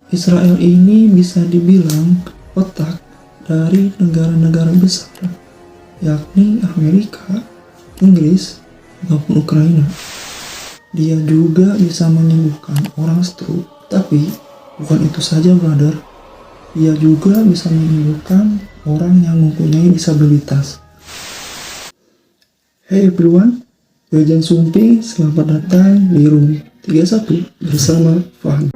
Israel ini bisa dibilang otak dari negara-negara besar, yakni Amerika, Inggris, maupun Ukraina. Dia juga bisa menyembuhkan orang stroke, tapi bukan itu saja, brother. Dia juga bisa menyembuhkan orang yang mempunyai disabilitas. Hey everyone, gue Jan Sumping, selamat datang di Room 31 bersama Fahmi.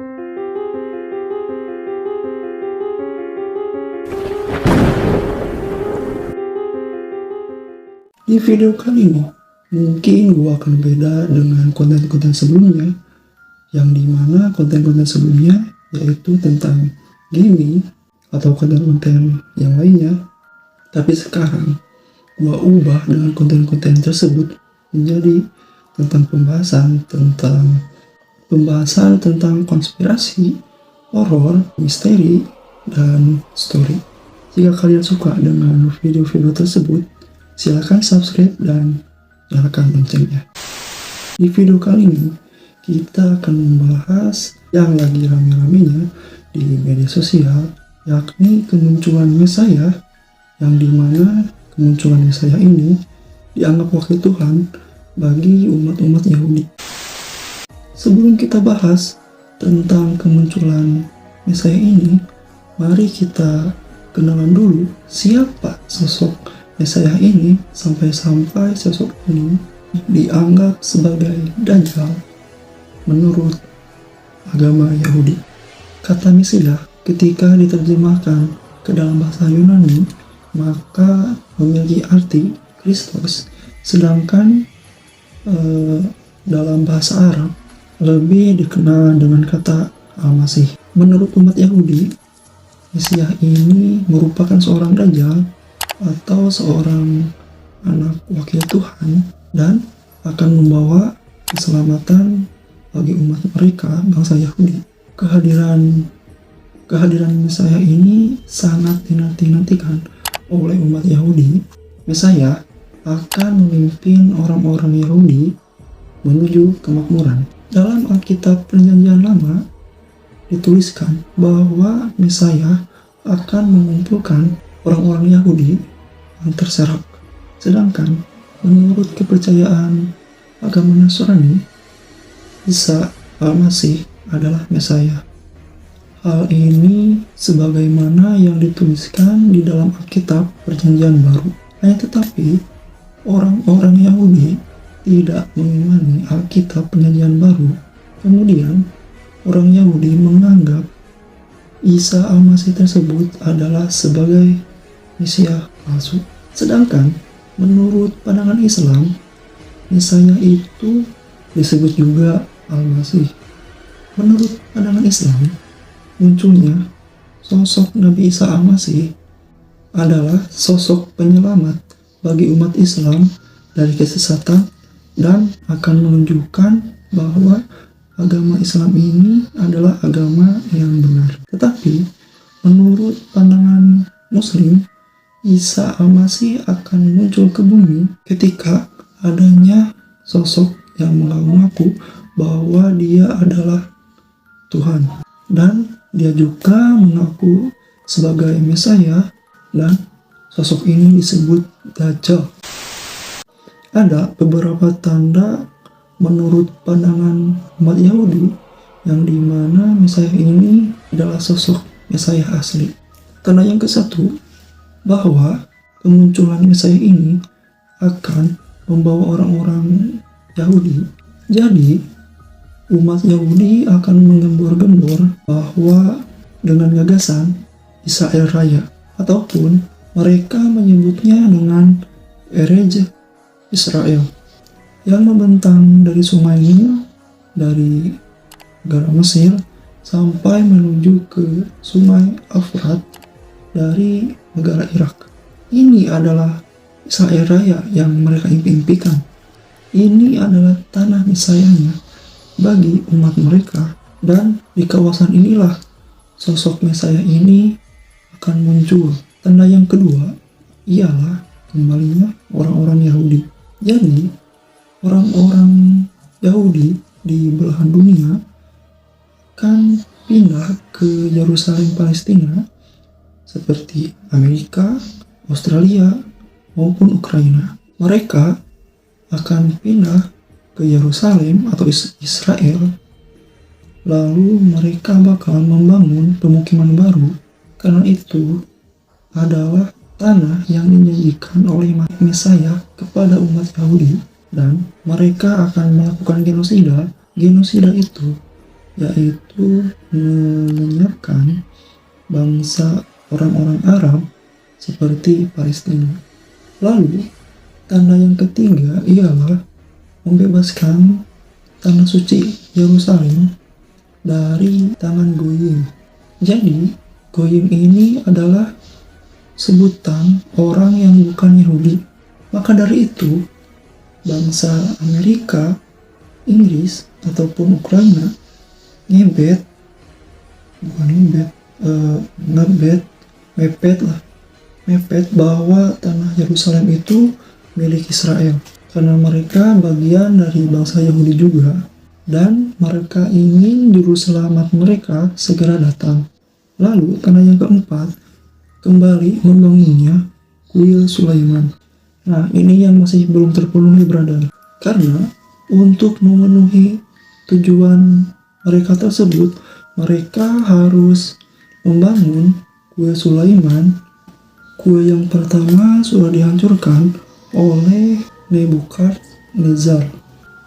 Di video kali ini, mungkin gue akan beda dengan konten-konten sebelumnya, yang dimana konten-konten sebelumnya yaitu tentang gaming atau konten-konten yang lainnya. Tapi sekarang gue ubah dengan konten-konten tersebut menjadi tentang pembahasan tentang konspirasi, horor, misteri, dan story. Jika kalian suka dengan video-video tersebut, silakan subscribe dan nyalakan loncengnya. Di video kali ini, kita akan membahas yang lagi rame-ramenya di media sosial, yakni kemunculan Mesias, yang dimana kemunculan Mesias ini dianggap wakil Tuhan bagi umat-umat Yahudi. Sebelum kita bahas tentang kemunculan Mesias ini, mari kita kenalan dulu siapa sosok Mesias ini, sampai sosok ini dianggap sebagai Dajjal menurut agama Yahudi. Kata Mesias ketika diterjemahkan ke dalam bahasa Yunani maka memiliki arti Kristus, sedangkan dalam bahasa Arab lebih dikenal dengan kata Al-Masih. Menurut umat Yahudi, Mesias ini merupakan seorang Dajjal atau seorang anak wakil Tuhan dan akan membawa keselamatan bagi umat mereka, bangsa Yahudi. Kehadiran Mesias ini sangat dinanti-nantikan oleh umat Yahudi. Mesias akan memimpin orang-orang Yahudi menuju kemakmuran. Dalam Alkitab Perjanjian Lama dituliskan bahwa Mesias akan mengumpulkan orang-orang Yahudi yang terserak. Sedangkan menurut kepercayaan agama Nasrani, Isa Al-Masih adalah Mesias. Hal ini sebagaimana yang dituliskan di dalam Alkitab Perjanjian Baru. Hanya tetapi orang-orang Yahudi tidak mengimani Alkitab Perjanjian Baru. Kemudian orang Yahudi menganggap Isa Al-Masih tersebut adalah sebagai Mesias palsu. Sedangkan menurut pandangan Islam, Mesias itu disebut juga Al-Masih. Menurut pandangan Islam, munculnya sosok Nabi Isa Al-Masih adalah sosok penyelamat bagi umat Islam dari kesesatan dan akan menunjukkan bahwa agama Islam ini adalah agama yang benar. Tetapi menurut pandangan Muslim, Isa Al-Masih akan muncul ke bumi ketika adanya sosok yang mengaku bahwa dia adalah Tuhan, dan dia juga mengaku sebagai Mesias, dan sosok ini disebut Dajjal. Ada beberapa tanda menurut pandangan umat Yahudi yang dimana Mesias ini adalah sosok Mesias asli. Tanda yang ke-1, bahwa kemunculan Mesias ini akan membawa orang-orang Yahudi. Jadi umat Yahudi akan menggembor-gembor bahwa dengan gagasan Israel Raya, ataupun mereka menyebutnya dengan Eretz Israel, yang membentang dari sungai Nil, dari negara Mesir sampai menuju ke sungai Efrat dari negara Irak. Ini adalah Israel Raya yang mereka impikan. Ini adalah tanah Mesiasnya bagi umat mereka, dan di kawasan inilah sosok Mesias ini akan muncul. Tanda yang kedua ialah kembalinya orang-orang Yahudi. Jadi orang-orang Yahudi di belahan dunia akan pindah ke Yerusalem Palestina seperti Amerika, Australia, maupun Ukraina. Mereka akan pindah ke Yerusalem atau Israel, lalu mereka bakal membangun pemukiman baru karena itu adalah tanah yang dijanjikan oleh Mesias kepada umat Yahudi, dan mereka akan melakukan genosida. Genosida itu yaitu melenyapkan bangsa orang-orang Arab seperti Palestina. Lalu tanda yang ketiga ialah membebaskan tanah suci Yerusalem dari tangan Goyim. Jadi Goyim ini adalah sebutan orang yang bukan Yahudi. Maka dari itu bangsa Amerika, Inggris ataupun Ukraina mepet bahwa tanah Yerusalem itu milik Israel karena mereka bagian dari bangsa Yahudi juga, dan mereka ingin juru selamat mereka segera datang. Lalu tanda yang keempat, kembali membangunnya kuil Sulaiman. Nah, ini yang masih belum terpenuhi, brother, karena untuk memenuhi tujuan mereka tersebut, mereka harus membangun kuil Sulaiman. Kuil yang pertama sudah dihancurkan oleh Nebukadnezar,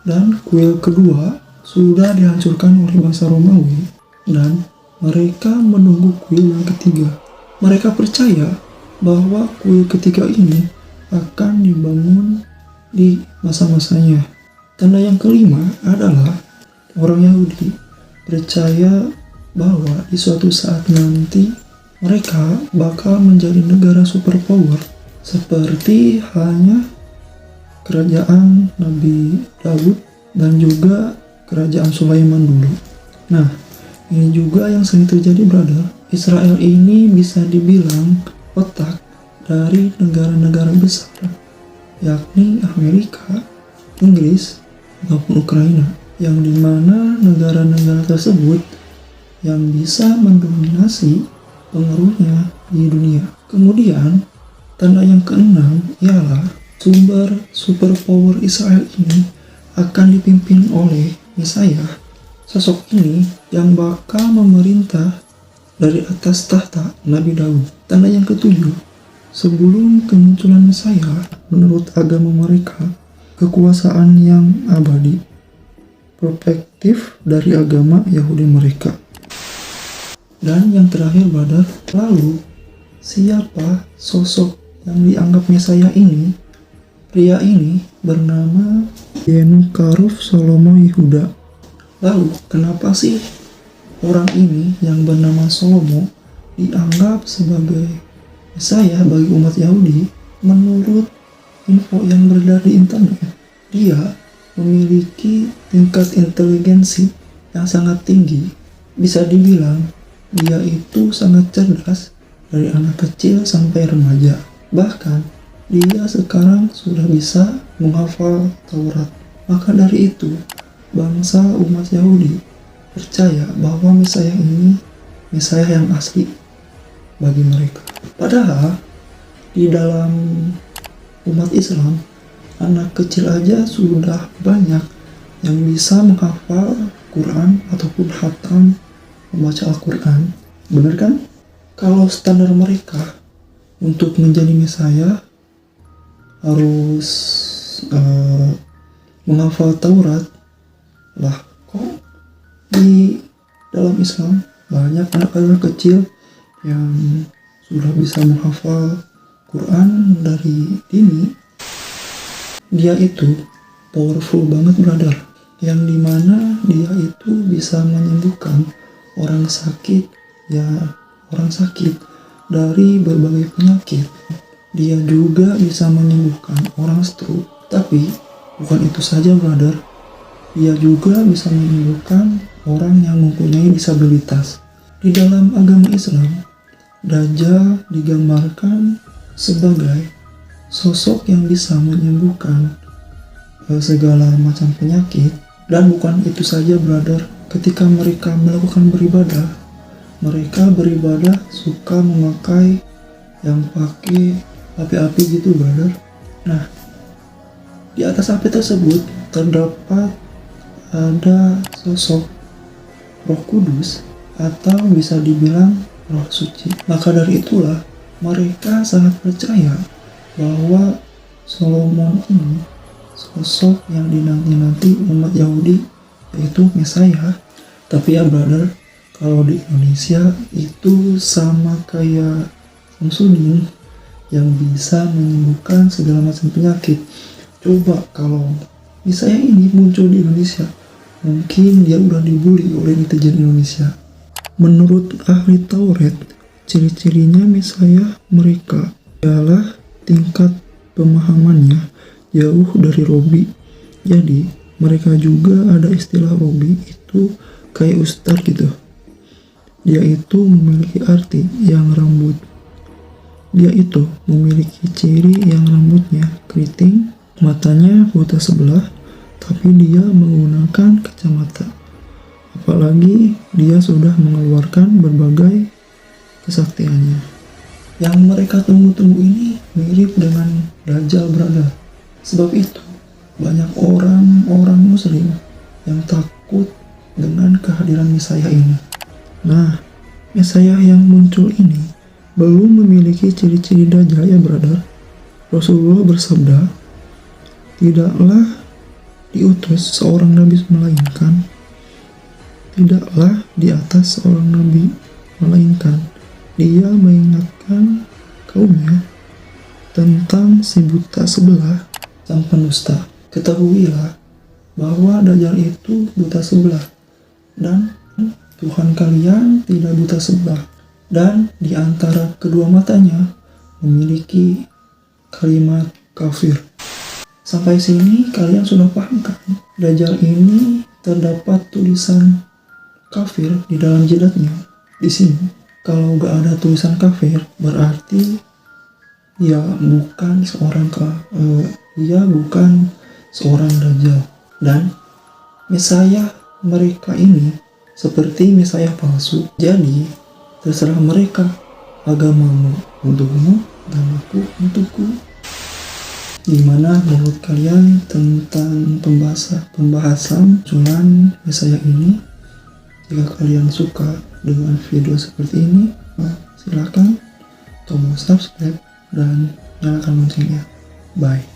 dan kuil kedua sudah dihancurkan oleh bangsa Romawi, dan mereka menunggu kuil yang ketiga. Mereka percaya bahwa kuil ketiga ini akan dibangun di masa-masanya. Tanda yang kelima adalah orang Yahudi percaya bahwa di suatu saat nanti mereka bakal menjadi negara superpower seperti halnya kerajaan Nabi Daud dan juga kerajaan Sulaiman dulu. Nah, ini juga yang sering terjadi, brother. Israel ini bisa dibilang otak dari negara-negara besar, yakni Amerika, Inggris, maupun Ukraina, yang dimana negara-negara tersebut yang bisa mendominasi pengaruhnya di dunia. Kemudian tanda yang keenam ialah sumber superpower Israel ini akan dipimpin oleh Mesias. Sosok ini yang bakal memerintah dari atas tahta Nabi Daud. Tanda yang ketujuh, sebelum kemunculan Mesias, menurut agama mereka, kekuasaan yang abadi. Perspektif dari agama Yahudi mereka. Dan yang terakhir, brother, lalu siapa sosok yang dianggap Mesias ini? Pria ini bernama Yenukaruf Salomo Yehuda. Lalu kenapa sih orang ini yang bernama Salomo dianggap sebagai Mesias bagi umat Yahudi? Menurut info yang beredar di internet, dia memiliki tingkat inteligensi yang sangat tinggi. Bisa dibilang dia itu sangat cerdas dari anak kecil sampai remaja. Bahkan dia sekarang sudah bisa menghafal Taurat. Maka dari itu bangsa umat Yahudi percaya bahwa Mesias ini Mesias yang asli bagi mereka. Padahal di dalam umat Islam, anak kecil aja sudah banyak yang bisa menghafal Quran ataupun khatam membaca Al-Quran. Benar kan? Kalau standar mereka untuk menjadi Mesias harus menghafal Taurat, lah kok di dalam Islam banyak anak-anak kecil yang sudah bisa menghafal Quran dari dini. Dia itu powerful banget, brother, yang dimana dia itu bisa menyembuhkan orang sakit dari berbagai penyakit. Dia juga bisa menyembuhkan orang stroke. Tapi bukan itu saja, brother, dia juga bisa menyembuhkan orang yang mempunyai disabilitas. Di dalam agama Islam, Dajjal digambarkan sebagai sosok yang bisa menyembuhkan segala macam penyakit. Dan bukan itu saja, brother, ketika mereka melakukan beribadah, mereka beribadah suka memakai yang pakai api-api gitu, brother. Nah, di atas api tersebut terdapat ada sosok Roh Kudus atau bisa dibilang Roh Suci. Maka dari itulah mereka sangat percaya bahwa Solomon ini sosok yang dinanti-nanti umat Yahudi, yaitu Mesias. Tapi ya brother, kalau di Indonesia itu sama kayak Samsudin yang bisa menyembuhkan segala macam penyakit. Coba kalau Mesias ini muncul di Indonesia, mungkin dia udah dibully oleh netizen Indonesia. Menurut ahli Taurat, ciri-cirinya Mesias mereka adalah tingkat pemahamannya jauh dari Robi. Jadi mereka juga ada istilah Robi itu kayak ustadz gitu. Dia itu memiliki arti yang rambut. Dia itu memiliki ciri yang rambutnya keriting, matanya buta sebelah, tapi dia menggunakan kacamata. Apalagi dia sudah mengeluarkan berbagai kesaktiannya. Yang mereka tunggu-tunggu ini mirip dengan Dajjal, brother. Sebab itu banyak orang muslim yang takut dengan kehadiran Mesias ini. Nah, Mesias yang muncul ini belum memiliki ciri-ciri Dajjal ya brother. Rasulullah bersabda, tidaklah diutus seorang nabi melainkan, tidaklah di atas seorang nabi melainkan dia mengingatkan kaumnya tentang si buta sebelah sang pendusta. Ketahuilah bahwa Dajjal itu buta sebelah dan Tuhan kalian tidak buta sebelah, dan di antara kedua matanya memiliki kalimat kafir. Sampai sini kalian sudah paham kan? Dajjal ini terdapat tulisan kafir di dalam jidatnya. Di sini kalau gak ada tulisan kafir berarti dia bukan seorang Dajjal. Dan Mesias mereka ini seperti Mesias palsu. Jadi terserah mereka, agamamu untukmu dan aku untukku. Gimana menurut kalian tentang pembahasan munculan Mesias ini? Jika kalian suka dengan video seperti ini, silakan tombol subscribe dan nyalakan loncengnya. Bye.